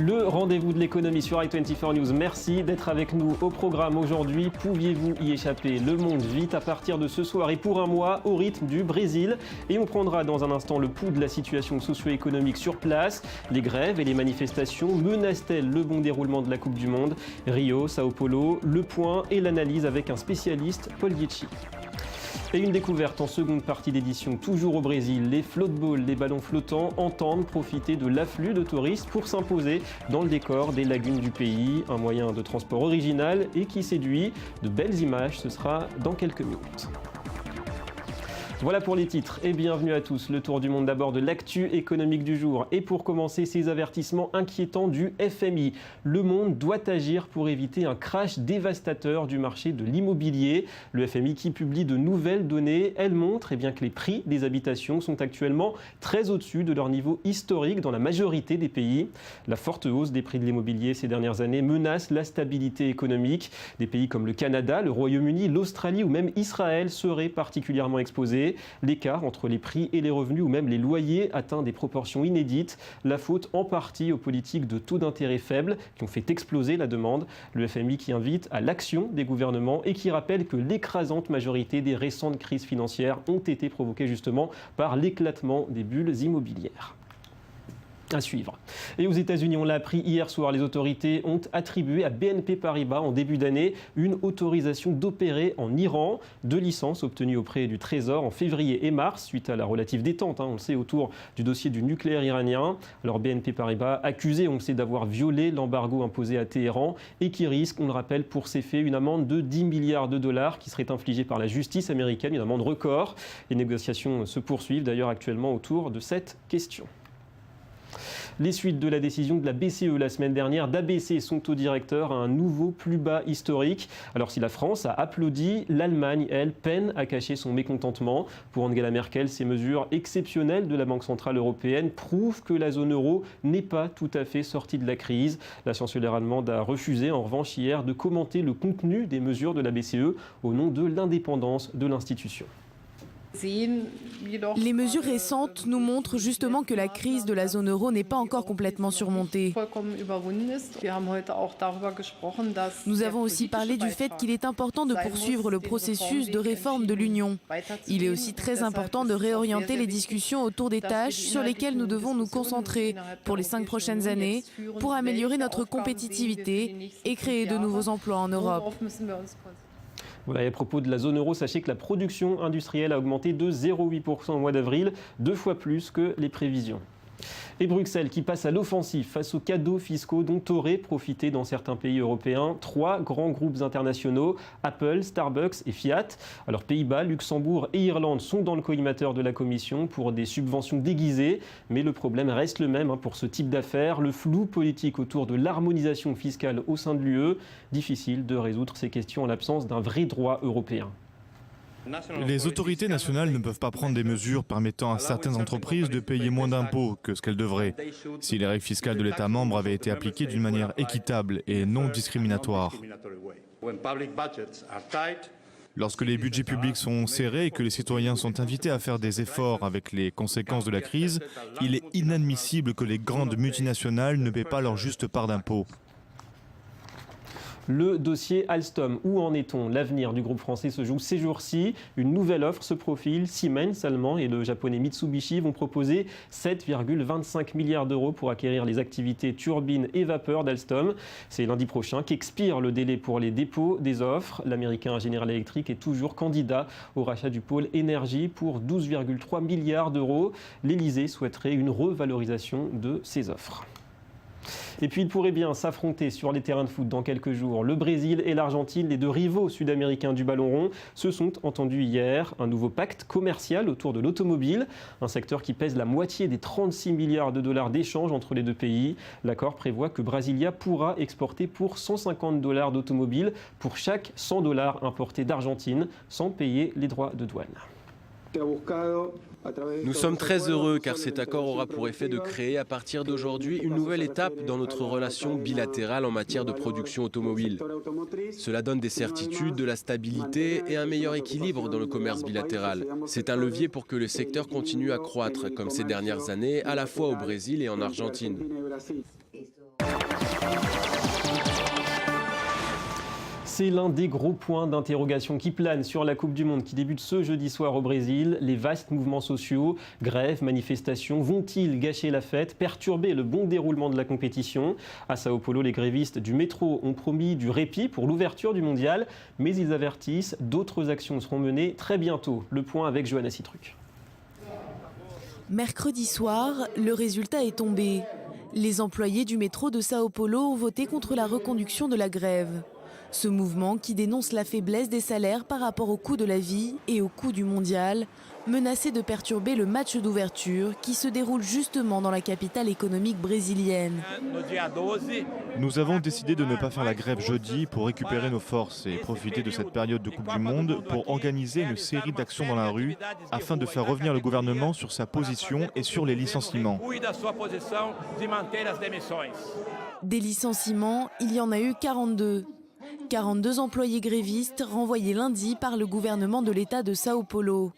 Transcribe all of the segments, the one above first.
Le rendez-vous de l'économie sur i24 News. Merci d'être avec nous au programme aujourd'hui. Pouviez-vous y échapper? Le monde vit à partir de ce soir et pour un mois au rythme du Brésil. Et on prendra dans un instant le pouls de la situation socio-économique sur place. Les grèves et les manifestations menacent-elles le bon déroulement de la Coupe du Monde? Rio, Sao Paulo, le point et l'analyse avec un spécialiste, Paul Dietschi. Et une découverte en seconde partie d'édition, toujours au Brésil. Les floatballs, les ballons flottants, entendent profiter de l'afflux de touristes pour s'imposer dans le décor des lagunes du pays. Un moyen de transport original et qui séduit. De belles images, ce sera dans quelques minutes. Voilà pour les titres et bienvenue à tous. Le tour du monde d'abord de l'actu économique du jour. Et pour commencer, ces avertissements inquiétants du FMI. Le monde doit agir pour éviter un crash dévastateur du marché de l'immobilier. Le FMI qui publie de nouvelles données, elles montrent que les prix des habitations sont actuellement très au-dessus de leur niveau historique dans la majorité des pays. La forte hausse des prix de l'immobilier ces dernières années menace la stabilité économique. Des pays comme le Canada, le Royaume-Uni, l'Australie ou même Israël seraient particulièrement exposés. L'écart entre les prix et les revenus ou même les loyers atteint des proportions inédites. La faute en partie aux politiques de taux d'intérêt faibles qui ont fait exploser la demande. Le FMI qui invite à l'action des gouvernements et qui rappelle que l'écrasante majorité des récentes crises financières ont été provoquées justement par l'éclatement des bulles immobilières. À suivre. Et aux États-Unis, on l'a appris hier soir, les autorités ont attribué à BNP Paribas en début d'année une autorisation d'opérer en Iran. 2 licences obtenues auprès du Trésor en février et mars, suite à la relative détente, on le sait, autour du dossier du nucléaire iranien. Alors BNP Paribas accusé, on le sait, d'avoir violé l'embargo imposé à Téhéran et qui risque, on le rappelle, pour ces faits, une amende de 10 milliards de dollars qui serait infligée par la justice américaine, une amende record. Les négociations se poursuivent d'ailleurs actuellement autour de cette question. Les suites de la décision de la BCE la semaine dernière d'abaisser son taux directeur à un nouveau plus bas historique. Alors si la France a applaudi, l'Allemagne, elle, peine à cacher son mécontentement. Pour Angela Merkel, ces mesures exceptionnelles de la Banque centrale européenne prouvent que la zone euro n'est pas tout à fait sortie de la crise. La chancelière allemande a refusé en revanche hier de commenter le contenu des mesures de la BCE au nom de l'indépendance de l'institution. Les mesures récentes nous montrent justement que la crise de la zone euro n'est pas encore complètement surmontée. Nous avons aussi parlé du fait qu'il est important de poursuivre le processus de réforme de l'Union. Il est aussi très important de réorienter les discussions autour des tâches sur lesquelles nous devons nous concentrer pour les 5 prochaines années pour améliorer notre compétitivité et créer de nouveaux emplois en Europe. Voilà, et à propos de la zone euro, sachez que la production industrielle a augmenté de 0,8% au mois d'avril, 2 fois plus que les prévisions. Et Bruxelles qui passe à l'offensive face aux cadeaux fiscaux dont auraient profité dans certains pays européens 3 grands groupes internationaux, Apple, Starbucks et Fiat. Alors Pays-Bas, Luxembourg et Irlande sont dans le collimateur de la Commission pour des subventions déguisées. Mais le problème reste le même pour ce type d'affaires, le flou politique autour de l'harmonisation fiscale au sein de l'UE. Difficile de résoudre ces questions en l'absence d'un vrai droit européen. Les autorités nationales ne peuvent pas prendre des mesures permettant à certaines entreprises de payer moins d'impôts que ce qu'elles devraient, si les règles fiscales de l'État membre avaient été appliquées d'une manière équitable et non discriminatoire. Lorsque les budgets publics sont serrés et que les citoyens sont invités à faire des efforts avec les conséquences de la crise, il est inadmissible que les grandes multinationales ne paient pas leur juste part d'impôts. Le dossier Alstom, où en est-on? L'avenir du groupe français se joue ces jours-ci. Une nouvelle offre se profile. Siemens allemand et le japonais Mitsubishi vont proposer 7,25 milliards d'euros pour acquérir les activités turbines et vapeur d'Alstom. C'est lundi prochain qu'expire le délai pour les dépôts des offres. L'américain General Electric est toujours candidat au rachat du pôle énergie pour 12,3 milliards d'euros. L'Elysée souhaiterait une revalorisation de ces offres. Et puis il pourrait bien s'affronter sur les terrains de foot dans quelques jours. Le Brésil et l'Argentine, les 2 rivaux sud-américains du ballon rond, se sont entendus hier. Un nouveau pacte commercial autour de l'automobile, un secteur qui pèse la moitié des 36 milliards de dollars d'échanges entre les 2 pays. L'accord prévoit que Brasilia pourra exporter pour 150 dollars d'automobile pour chaque 100 dollars importés d'Argentine, sans payer les droits de douane. Nous sommes très heureux car cet accord aura pour effet de créer à partir d'aujourd'hui une nouvelle étape dans notre relation bilatérale en matière de production automobile. Cela donne des certitudes, de la stabilité et un meilleur équilibre dans le commerce bilatéral. C'est un levier pour que le secteur continue à croître comme ces dernières années, à la fois au Brésil et en Argentine. C'est l'un des gros points d'interrogation qui planent sur la Coupe du Monde qui débute ce jeudi soir au Brésil. Les vastes mouvements sociaux, grèves, manifestations, vont-ils gâcher la fête, perturber le bon déroulement de la compétition? À Sao Paulo, les grévistes du métro ont promis du répit pour l'ouverture du mondial, mais ils avertissent, d'autres actions seront menées très bientôt. Le point avec Johanna Citruc. Mercredi soir, le résultat est tombé. Les employés du métro de Sao Paulo ont voté contre la reconduction de la grève. Ce mouvement, qui dénonce la faiblesse des salaires par rapport au coût de la vie et au coût du mondial, menaçait de perturber le match d'ouverture qui se déroule justement dans la capitale économique brésilienne. Nous avons décidé de ne pas faire la grève jeudi pour récupérer nos forces et profiter de cette période de Coupe du Monde pour organiser une série d'actions dans la rue afin de faire revenir le gouvernement sur sa position et sur les licenciements. Des licenciements, il y en a eu 42. 42 employés grévistes renvoyés lundi par le gouvernement de l'État de Sao Paulo.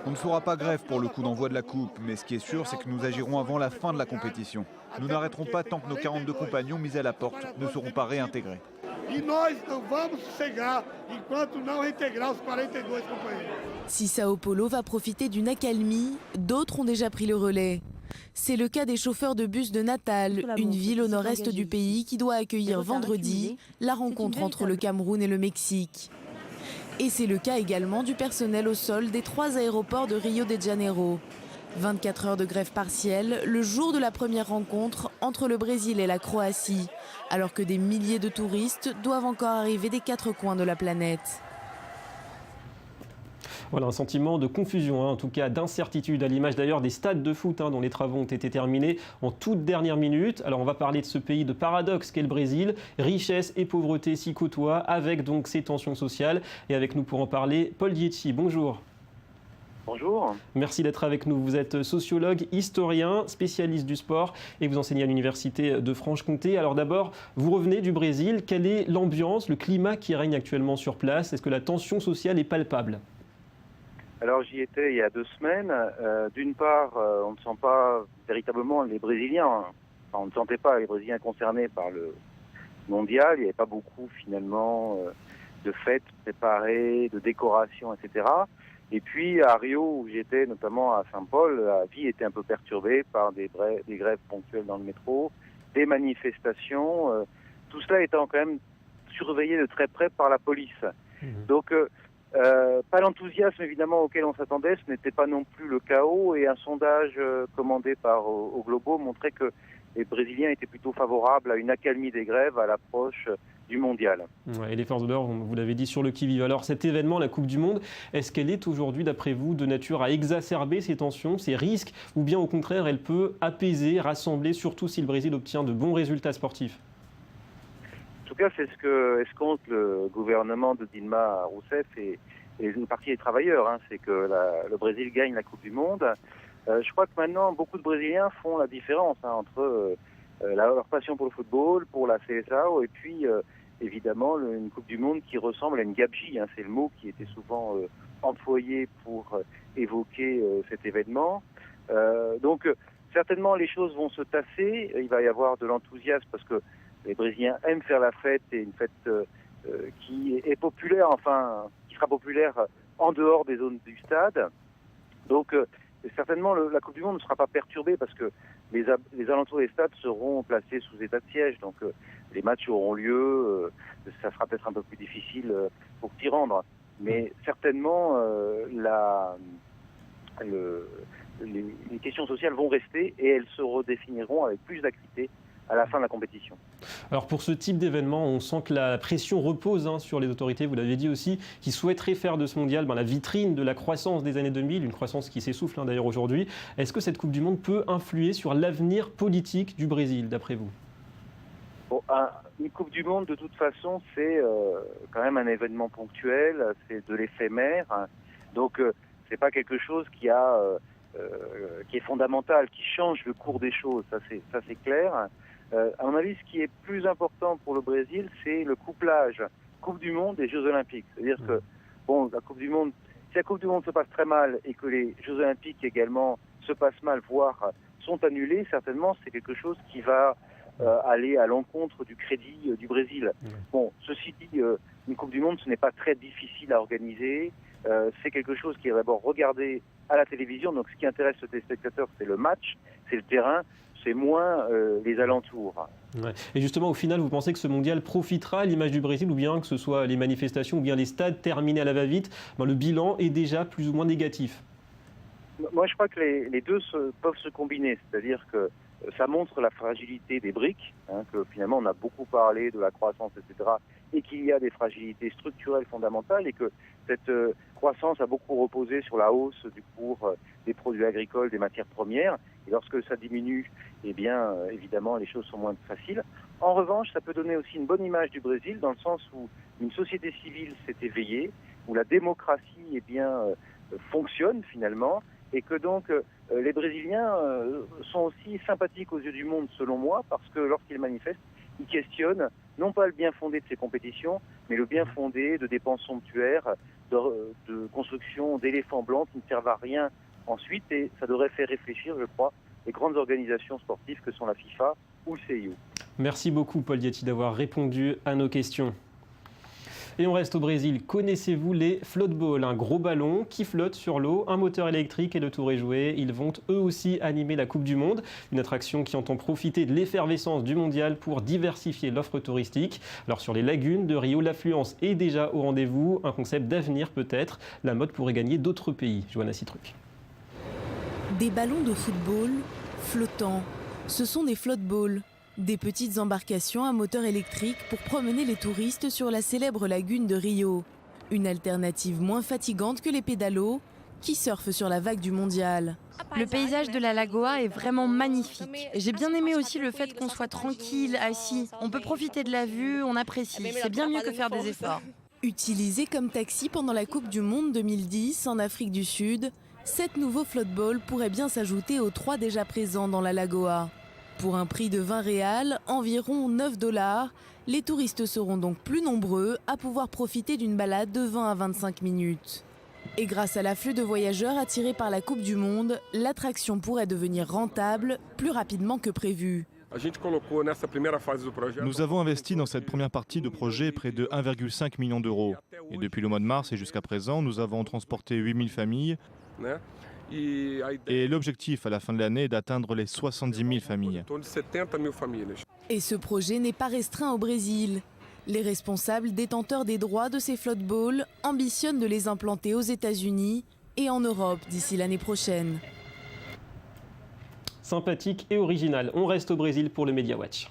On ne fera pas grève pour le coup d'envoi de la Coupe, mais ce qui est sûr, c'est que nous agirons avant la fin de la compétition. Nous n'arrêterons pas tant que nos 42 compagnons mis à la porte ne seront pas réintégrés. Si Sao Paulo va profiter d'une accalmie, d'autres ont déjà pris le relais. C'est le cas des chauffeurs de bus de Natal, une ville au nord-est du pays qui doit accueillir vendredi la rencontre entre le Cameroun et le Mexique. Et c'est le cas également du personnel au sol des 3 aéroports de Rio de Janeiro. 24 heures de grève partielle, le jour de la première rencontre entre le Brésil et la Croatie, alors que des milliers de touristes doivent encore arriver des 4 coins de la planète. Voilà, un sentiment de confusion, en tout cas d'incertitude, à l'image d'ailleurs des stades de foot dont les travaux ont été terminés en toute dernière minute. Alors on va parler de ce pays de paradoxe qu'est le Brésil. Richesse et pauvreté s'y côtoient, avec donc ces tensions sociales. Et avec nous pour en parler, Paul Dietchi, bonjour. Bonjour. Merci d'être avec nous. Vous êtes sociologue, historien, spécialiste du sport et vous enseignez à l'Université de Franche-Comté. Alors d'abord, vous revenez du Brésil. Quelle est l'ambiance, le climat qui règne actuellement sur place? Est-ce que la tension sociale est palpable? Alors j'y étais il y a 2 semaines. D'une part, on ne sent pas véritablement les Brésiliens, on ne sentait pas les Brésiliens concernés par le mondial. Il n'y avait pas beaucoup finalement de fêtes préparées, de décorations, etc. Et puis à Rio, où j'étais notamment à Saint-Paul, la vie était un peu perturbée par des grèves ponctuelles dans le métro, des manifestations, tout cela étant quand même surveillé de très près par la police. Donc pas l'enthousiasme évidemment auquel on s'attendait, ce n'était pas non plus le chaos, et un sondage commandé par au Globo montrait que les Brésiliens étaient plutôt favorables à une accalmie des grèves à l'approche du mondial. Ouais, et les forces de l'ordre, vous l'avez dit, sur le qui-vive. Alors cet événement, la Coupe du Monde, est-ce qu'elle est aujourd'hui, d'après vous, de nature à exacerber ces tensions, ces risques, ou bien au contraire, elle peut apaiser, rassembler, surtout si le Brésil obtient de bons résultats sportifs? En tout cas, c'est ce que escompte le gouvernement de Dilma Rousseff et une partie des travailleurs. C'est que le Brésil gagne la Coupe du Monde. Je crois que maintenant, beaucoup de Brésiliens font la différence entre leur passion pour le football, pour la CSAO, et puis évidemment une Coupe du Monde qui ressemble à une gabegie. C'est le mot qui était souvent employé pour évoquer cet événement. Donc certainement les choses vont se tasser. Il va y avoir de l'enthousiasme parce que les Brésiliens aiment faire la fête, et une fête qui est populaire, qui sera populaire en dehors des zones du stade. Donc certainement la Coupe du Monde ne sera pas perturbée parce que les alentours des stades seront placés sous état de siège. Donc les matchs auront lieu, ça sera peut-être un peu plus difficile pour s'y rendre. Mais certainement les questions sociales vont rester et elles se redéfiniront avec plus d'acuité à la fin de la compétition. Alors pour ce type d'événement, on sent que la pression repose sur les autorités, vous l'avez dit aussi, qui souhaiteraient faire de ce mondial la vitrine de la croissance des années 2000, une croissance qui s'essouffle d'ailleurs aujourd'hui. Est-ce que cette Coupe du Monde peut influer sur l'avenir politique du Brésil, d'après vous? Bon, une Coupe du Monde, de toute façon, c'est quand même un événement ponctuel, c'est de l'éphémère. Donc c'est pas quelque chose qui est fondamental, qui change le cours des choses, ça c'est clair. À mon avis, ce qui est plus important pour le Brésil, c'est le couplage Coupe du Monde et Jeux Olympiques. C'est-à-dire que, la Coupe du Monde, si la Coupe du Monde se passe très mal et que les Jeux Olympiques également se passent mal, voire sont annulées, certainement c'est quelque chose qui va aller à l'encontre du crédit du Brésil. Bon, ceci dit, une Coupe du Monde, ce n'est pas très difficile à organiser. C'est quelque chose qui est d'abord regardé à la télévision. Donc ce qui intéresse le téléspectateur, c'est le match, c'est le terrain, c'est moins les alentours. Ouais. Et justement, au final, vous pensez que ce mondial profitera à l'image du Brésil, ou bien que ce soit les manifestations ou bien les stades terminés à la va-vite, le bilan est déjà plus ou moins négatif? Moi, je crois que les deux peuvent se combiner. C'est-à-dire que ça montre la fragilité des briques, que finalement on a beaucoup parlé de la croissance, etc., et qu'il y a des fragilités structurelles fondamentales, et que cette croissance a beaucoup reposé sur la hausse du cours des produits agricoles, des matières premières, et lorsque ça diminue, eh bien, évidemment, les choses sont moins faciles. En revanche, ça peut donner aussi une bonne image du Brésil, dans le sens où une société civile s'est éveillée, où la démocratie, eh bien, fonctionne finalement, et que donc les Brésiliens sont aussi sympathiques aux yeux du monde, selon moi, parce que lorsqu'ils manifestent, ils questionnent non pas le bien fondé de ces compétitions, mais le bien fondé de dépenses somptuaires, de construction d'éléphants blancs qui ne servent à rien ensuite, et ça devrait faire réfléchir, je crois, les grandes organisations sportives que sont la FIFA ou le CIO. Merci beaucoup, Paul Dietty, d'avoir répondu à nos questions. Et on reste au Brésil. Connaissez-vous les floatballs? Un gros ballon qui flotte sur l'eau, un moteur électrique et le tour est joué. Ils vont eux aussi animer la Coupe du Monde. Une attraction qui entend profiter de l'effervescence du mondial pour diversifier l'offre touristique. Alors sur les lagunes de Rio, l'affluence est déjà au rendez-vous. Un concept d'avenir peut-être. La mode pourrait gagner d'autres pays. Johanna Citruc. Des ballons de football flottants. Ce sont des floatballs. Des petites embarcations à moteur électrique pour promener les touristes sur la célèbre lagune de Rio. Une alternative moins fatigante que les pédalos qui surfent sur la vague du mondial. Le paysage de la Lagoa est vraiment magnifique. J'ai bien aimé aussi le fait qu'on soit tranquille, assis. On peut profiter de la vue, on apprécie. C'est bien mieux que faire des efforts. Utilisés comme taxi pendant la Coupe du Monde 2010 en Afrique du Sud, 7 nouveaux floatballs pourraient bien s'ajouter aux 3 déjà présents dans la Lagoa. Pour un prix de 20 réals, environ 9 $, les touristes seront donc plus nombreux à pouvoir profiter d'une balade de 20 à 25 minutes. Et grâce à l'afflux de voyageurs attirés par la Coupe du Monde, l'attraction pourrait devenir rentable plus rapidement que prévu. Nous avons investi dans cette première partie de projet près de 1,5 million d'euros. Et depuis le mois de mars et jusqu'à présent, nous avons transporté 8000 familles. Et l'objectif à la fin de l'année est d'atteindre les 70 000 familles. Et ce projet n'est pas restreint au Brésil. Les responsables détenteurs des droits de ces floatballs ambitionnent de les implanter aux États-Unis et en Europe d'ici l'année prochaine. Sympathique et original. On reste au Brésil pour le Media Watch.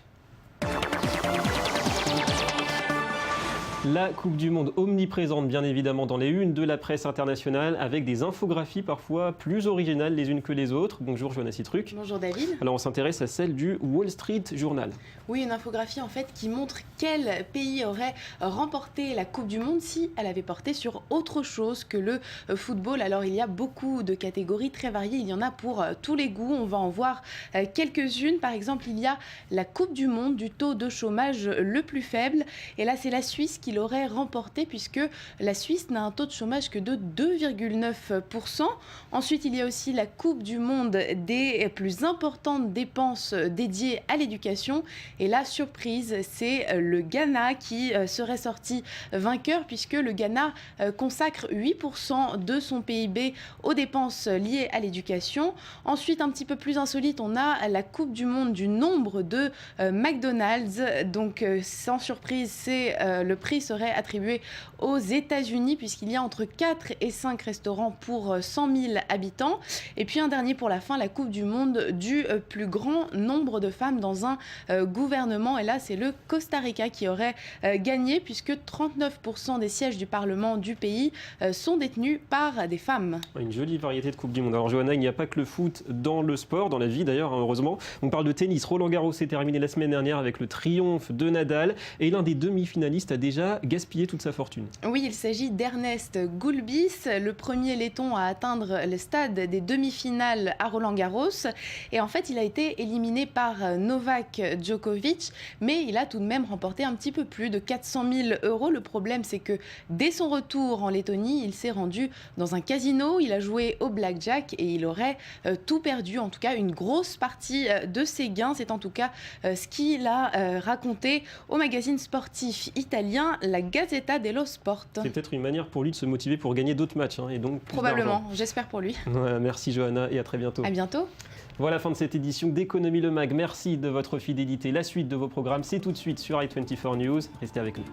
La Coupe du Monde omniprésente bien évidemment dans les unes de la presse internationale avec des infographies parfois plus originales les unes que les autres. Bonjour Johanna Citruc. Bonjour David. Alors on s'intéresse à celle du Wall Street Journal. Oui, une infographie en fait qui montre quel pays aurait remporté la Coupe du Monde si elle avait porté sur autre chose que le football. Alors il y a beaucoup de catégories très variées, il y en a pour tous les goûts. On va en voir quelques-unes. Par exemple, il y a la Coupe du Monde du taux de chômage le plus faible. Et là, c'est la Suisse qui l'aurait remporté puisque la Suisse n'a un taux de chômage que de 2,9%. Ensuite, il y a aussi la Coupe du Monde des plus importantes dépenses dédiées à l'éducation. Et là, surprise, c'est le Ghana qui serait sorti vainqueur puisque le Ghana consacre 8% de son PIB aux dépenses liées à l'éducation. Ensuite, un petit peu plus insolite, on a la Coupe du Monde du nombre de McDonald's. Donc, sans surprise, le prix serait attribué aux États-Unis puisqu'il y a entre 4 et 5 restaurants pour 100 000 habitants. Et puis un dernier pour la fin, la Coupe du Monde du plus grand nombre de femmes dans un gouvernement. Et là, c'est le Costa Rica qui aurait gagné puisque 39% des sièges du Parlement du pays sont détenus par des femmes. Une jolie variété de Coupe du Monde. Alors Johanna, il n'y a pas que le foot dans le sport, dans la vie d'ailleurs, heureusement. On parle de tennis. Roland Garros s'est terminé la semaine dernière avec le triomphe de Nadal et l'un des demi-finalistes a déjà gaspillé toute sa fortune. Oui, il s'agit d'Ernest Gulbis, le premier laiton à atteindre le stade des demi-finales à Roland Garros. Et en fait, il a été éliminé par Novak Djokovic Djokovic, mais il a tout de même remporté un petit peu plus de 400 000 €. Le problème, c'est que dès son retour en Lettonie, il s'est rendu dans un casino, il a joué au blackjack et il aurait tout perdu, en tout cas une grosse partie de ses gains. C'est en tout cas ce qu'il a raconté au magazine sportif italien La Gazzetta dello Sport. C'est peut-être une manière pour lui de se motiver pour gagner d'autres matchs et donc plus probablement, d'argent. j'espère pour lui. Voilà, merci Johanna et à très bientôt. À bientôt. Voilà, fin de cette édition d'Économie le Mag. Merci de votre fidélité. La suite de vos programmes, c'est tout de suite sur i24 News. Restez avec nous.